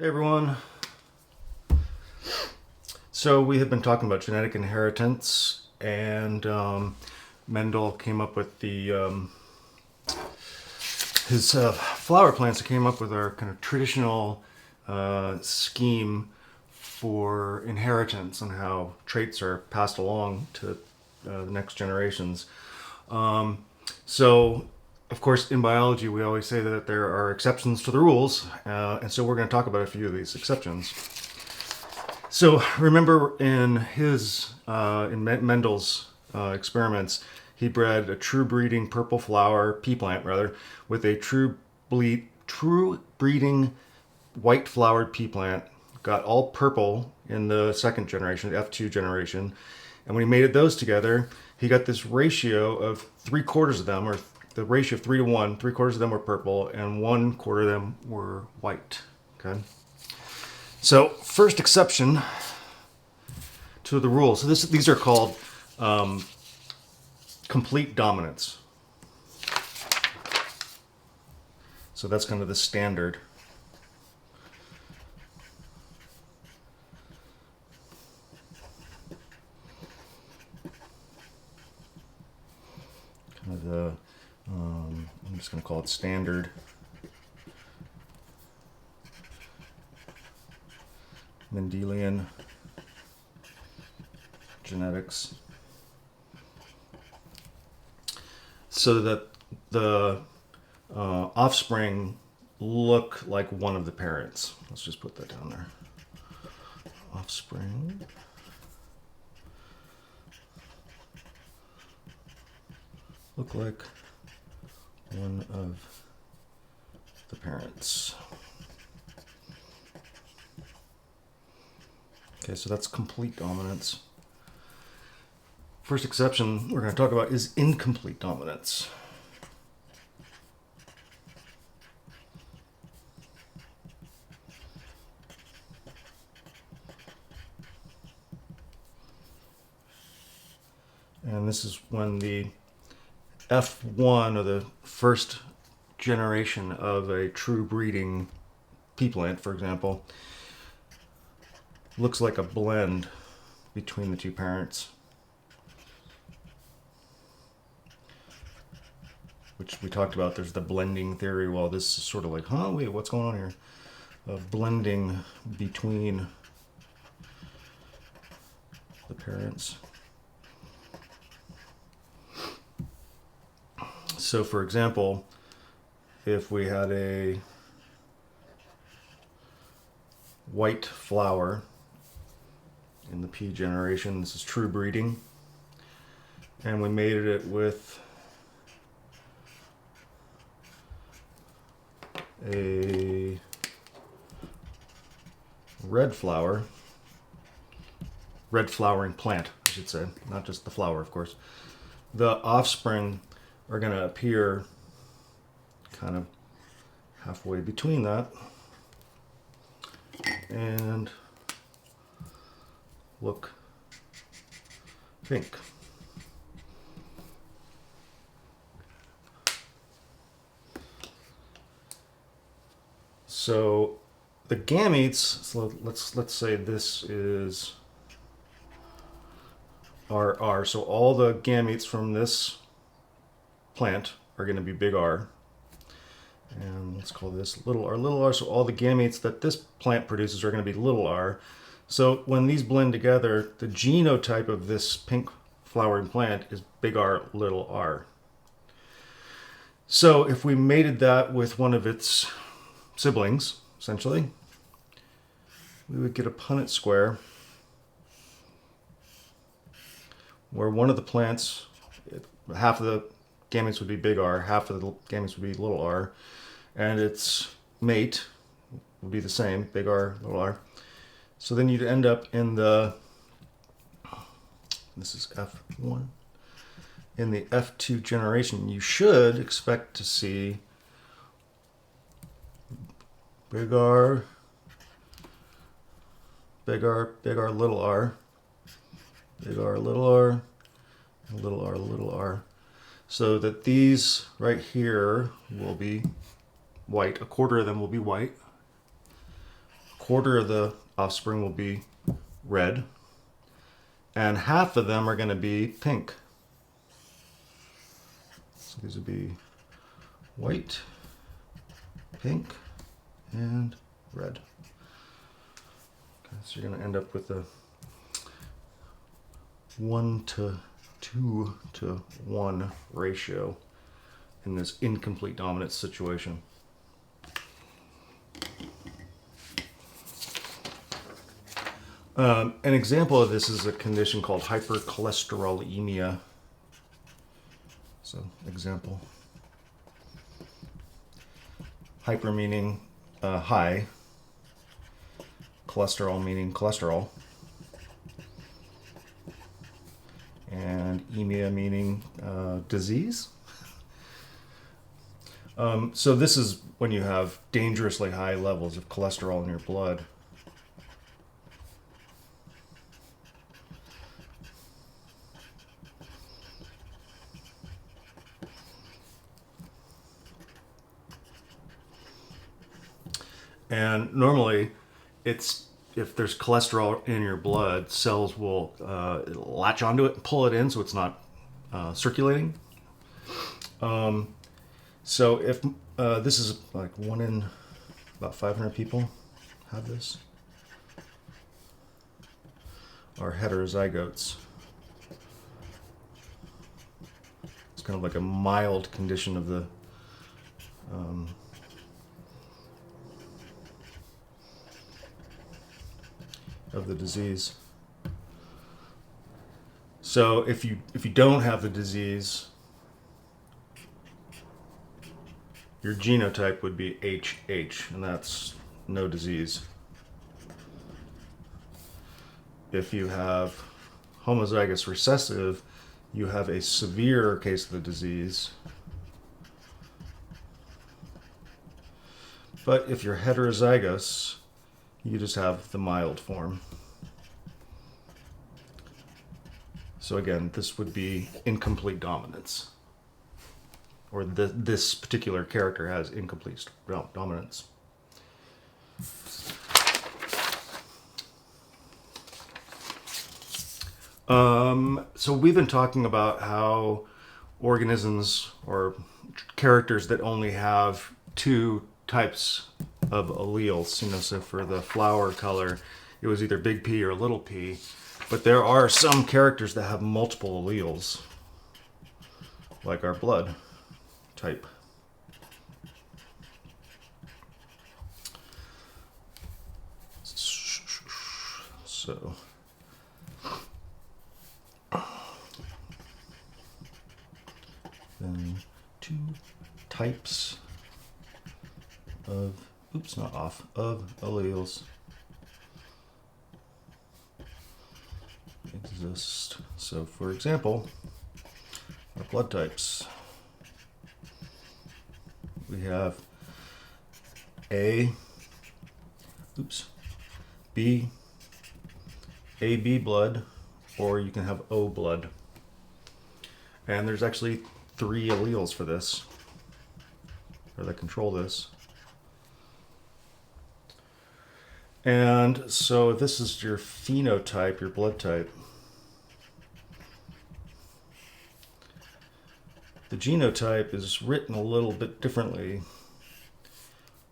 Hey everyone. So we have been talking about genetic inheritance, and Mendel came up with his flower plants. He came up with our kind of traditional scheme for inheritance and how traits are passed along to the next generations. So, of course, in biology, we always say that there are exceptions to the rules, and so we're going to talk about a few of these exceptions. So, remember in Mendel's experiments, he bred a true breeding purple flower pea plant, rather, with a true breeding white flowered pea plant. Got all purple in the second generation, the F2 generation, and when he mated those together, he got this ratio of 3/4 of them, or the ratio of 3 to 1. 3/4 of them were purple, and 1/4 of them were white. Okay. So first exception to the rule. So these are called complete dominance. So that's kind of the standard. Kind of the I'm just going to call it standard. Mendelian genetics, so that the offspring look like one of the parents. Let's just put that down there. Offspring look like one of the parents. Okay, so that's complete dominance. First exception we're going to talk about is incomplete dominance. And this is when the F1, or the first generation of a true breeding pea plant, for example, looks like a blend between the two parents, which we talked about. There's the blending theory. Well, this is sort of like, wait, what's going on here? Blending between the parents. So, for example, if we had a white flower in the pea generation, this is true breeding, and we mated it with a red flowering plant, I should say, not just the flower, of course. The offspring are going to appear kind of halfway between that and look pink. So the gametes, so let's say this is R. So all the gametes from this plant are going to be big R. And let's call this little r. So all the gametes that this plant produces are going to be little r. So when these blend together, the genotype of this pink flowering plant is big R, little r. So if we mated that with one of its siblings, essentially, we would get a Punnett square where one of the plants, half of the gametes would be big R, half of the gametes would be little r, and its mate would be the same, big R, little r. So then you'd end up in the, this is F1, in the F2 generation. You should expect to see big R, little r, big R, little r, and little r, little r. So that these right here will be white. A quarter of them will be white. quarter of the offspring will be red, and half of them are going to be pink. So these would be white, pink, and red. Okay, so you're going to end up with a 1 to 2 to 1 ratio in this incomplete dominance situation. An example of this is a condition called hypercholesterolemia. So, example. Hyper meaning high, cholesterol meaning cholesterol, and emia meaning disease. So this is when you have dangerously high levels of cholesterol in your blood. And normally, it's if there's cholesterol in your blood, cells will latch onto it and pull it in so it's not circulating. So if this is like 1 in about 500 people have this, are heterozygotes. It's kind of like a mild condition of the disease. So if you don't have the disease, your genotype would be HH, and that's no disease. If you have homozygous recessive, you have a severe case of the disease. But if you're heterozygous, you just have the mild form. So again, this would be incomplete dominance. Or this particular character has incomplete dominance. So we've been talking about how organisms or characters that only have 2 types of alleles, so for the flower color, it was either big P or little p, but there are some characters that have multiple alleles, like our blood type. So then 2 types of of alleles exist. So for example, our blood types. We have AB blood, or you can have O blood. And there's actually 3 alleles for this, or that control this. And so this is your phenotype, your blood type. The genotype is written a little bit differently.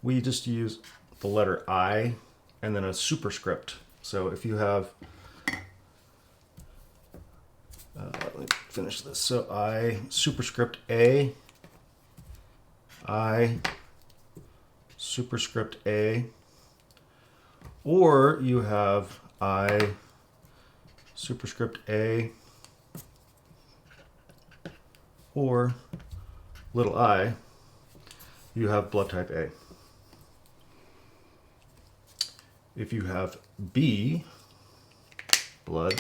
We just use the letter I and then a superscript. So if you have, let me finish this. So I superscript A, I superscript A, or you have I superscript A, or little I, you have blood type A. If you have B blood,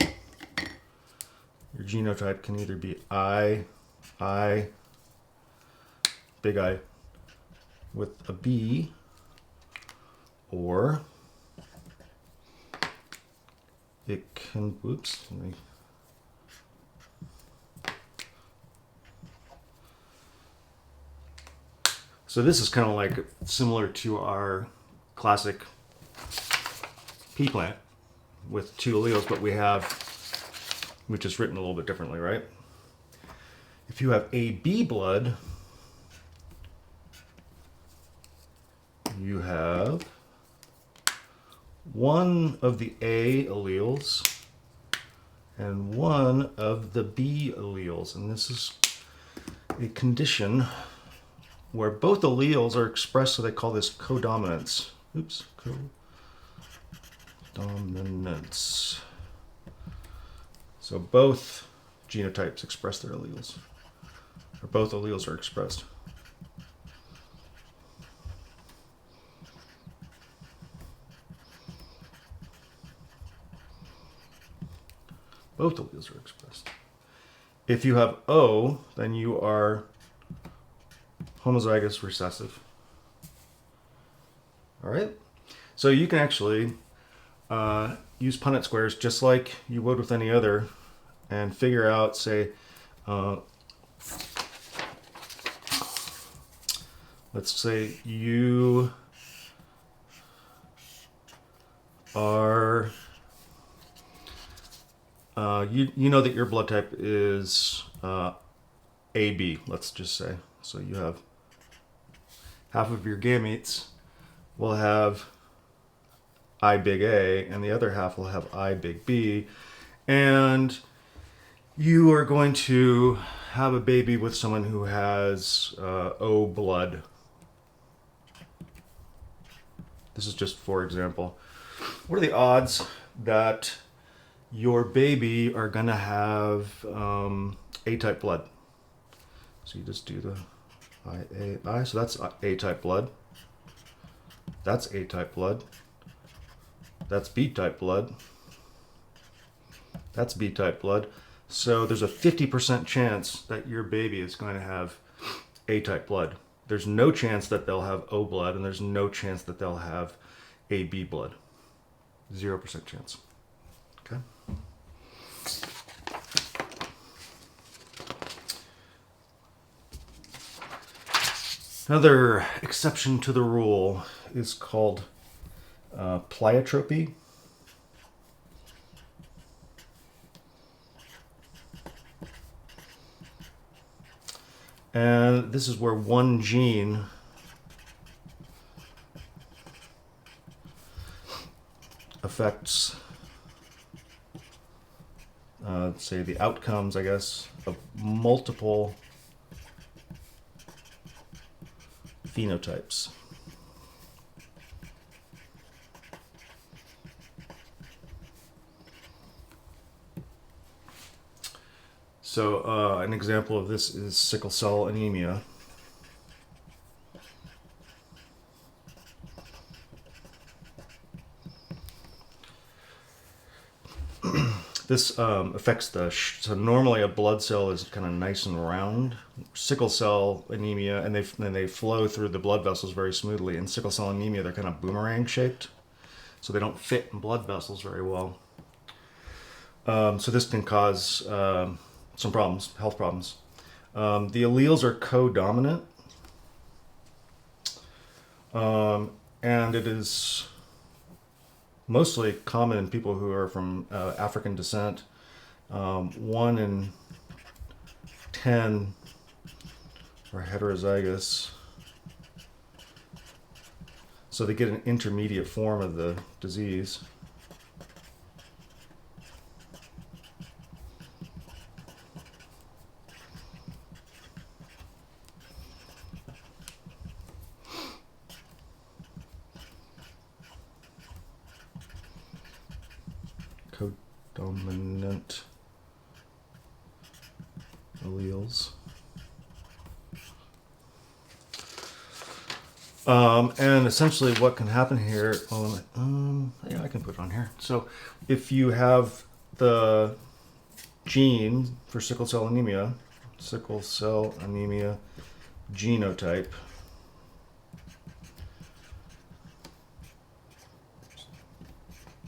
your genotype can either be I, big I with a B, or it can, so this is kind of like similar to our classic pea plant with 2 alleles, but we've just written a little bit differently, right? If you have AB blood, you have one of the A alleles and one of the B alleles. And this is a condition where both alleles are expressed, so they call this codominance. Oops, codominance. So both genotypes express their alleles, or both alleles are expressed. Both alleles are expressed. If you have O, then you are homozygous recessive. All right? So you can actually use Punnett squares just like you would with any other and figure out, say, let's say you are you know that your blood type is AB, let's just say. So you have half of your gametes will have I big A and the other half will have I big B, and you are going to have a baby with someone who has O blood. This is just for example. What are the odds that your baby are gonna have A-type blood? So you just do the I, so that's A-type blood. That's A-type blood. That's B-type blood. That's B-type blood. So there's a 50% chance that your baby is going to have A-type blood. There's no chance that they'll have O blood, and there's no chance that they'll have AB blood. 0% chance. Okay. Another exception to the rule is called Pleiotropy. And this is where one gene affects, say, the outcomes, I guess, of multiple phenotypes. So an example of this is sickle cell anemia. This affects so normally a blood cell is kind of nice and round. Sickle cell anemia, and they flow through the blood vessels very smoothly. In sickle cell anemia, they're kind of boomerang shaped, so they don't fit in blood vessels very well. So this can cause some problems, health problems. The alleles are codominant, and it is mostly common in people who are from African descent. 1 in 10 are heterozygous. So they get an intermediate form of the disease. Codominant alleles. And essentially what can happen here, yeah, I can put it on here. So if you have the gene for sickle cell anemia genotype,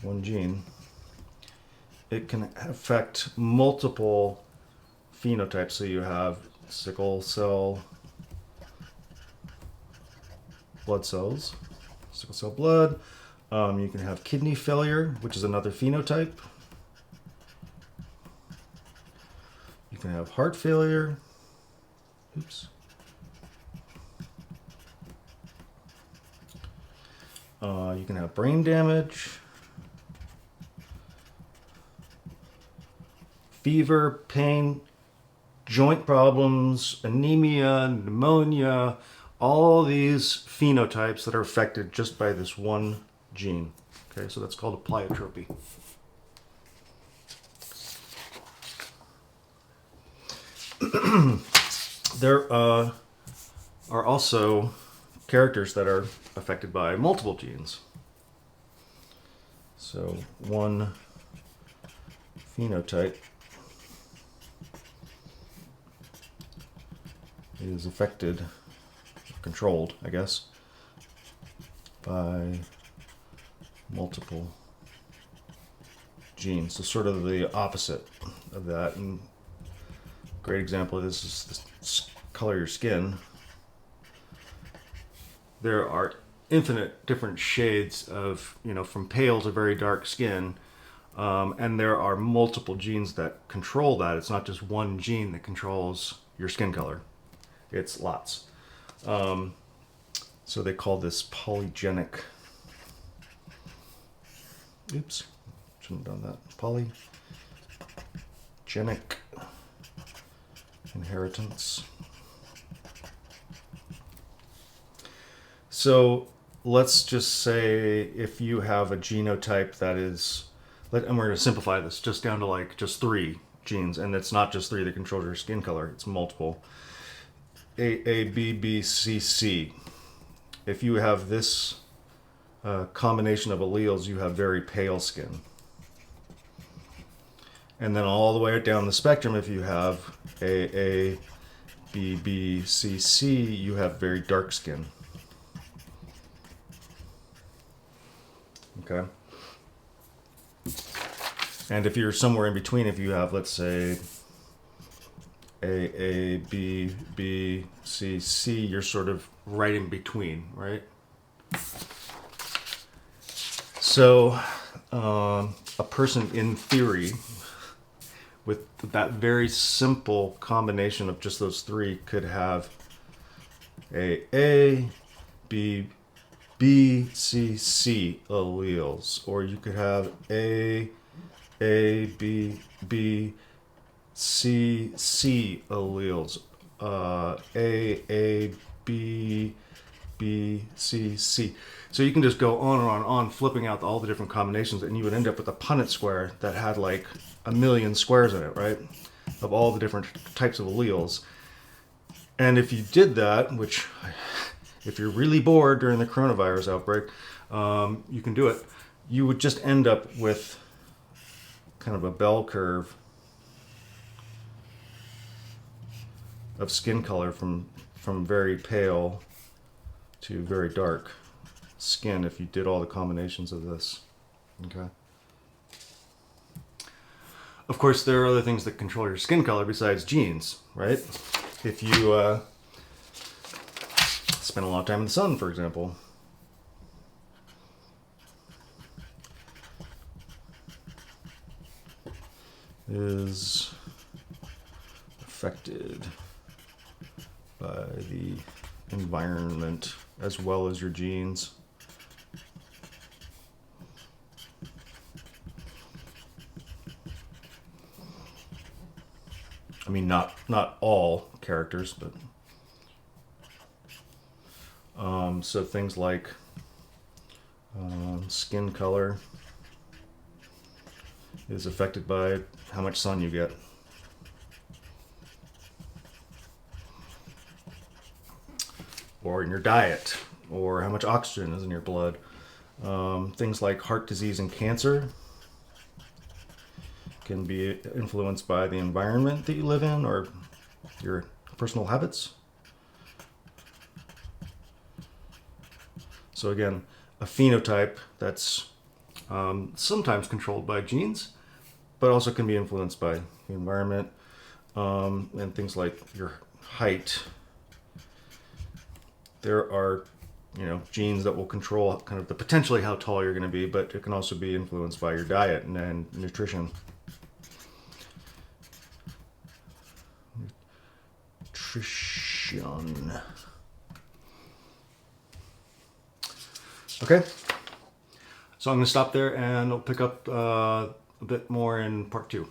one gene, it can affect multiple phenotypes. So you have sickle cell blood cells, sickle cell blood, You can have kidney failure, which is another phenotype. You can have heart failure. Oops. You can have brain damage, fever, pain, joint problems, anemia, pneumonia, all these phenotypes that are affected just by this one gene. Okay, so that's called a pleiotropy. There are also characters that are affected by multiple genes. So one phenotype is affected, controlled, I guess, by multiple genes. So sort of the opposite of that. And a great example of this is the color of your skin. There are infinite different shades of, from pale to very dark skin. And there are multiple genes that control that. It's not just one gene that controls your skin color. It's lots. So they call this polygenic. Oops, shouldn't have done that. Polygenic inheritance. So let's just say if you have a genotype that is, and we're going to simplify this just down to like just 3 genes, and it's not just 3 that control your skin color, it's multiple. A, B, B, C, C. If you have this combination of alleles, you have very pale skin. And then all the way down the spectrum, if you have A, B, B, C, C, you have very dark skin. Okay. And if you're somewhere in between, if you have, let's say, A, B, B, C, C, you're sort of right in between, right? So a person in theory with that very simple combination of just those 3 could have A, B, B, C, C alleles, or you could have A, B, B, C, C alleles, A, B, B, C, C. So you can just go on and on, flipping out all the different combinations, and you would end up with a Punnett square that had like 1,000,000 squares in it, right? Of all the different types of alleles. And if you did that, which if you're really bored during the coronavirus outbreak, you can do it. You would just end up with kind of a bell curve of skin color from very pale to very dark skin if you did all the combinations of this. Okay. Of course, there are other things that control your skin color besides genes, right? If you spend a lot of time in the sun, for example, is affected by the environment as well as your genes. I mean, not all characters, but so things like skin color is affected by how much sun you get. Or in your diet, or how much oxygen is in your blood. Things like heart disease and cancer can be influenced by the environment that you live in or your personal habits. So again, a phenotype that's sometimes controlled by genes, but also can be influenced by the environment, and things like your height. There are genes that will control kind of the potentially how tall you're going to be, but it can also be influenced by your diet and nutrition. Nutrition. Okay, so I'm going to stop there and I'll pick up a bit more in part 2.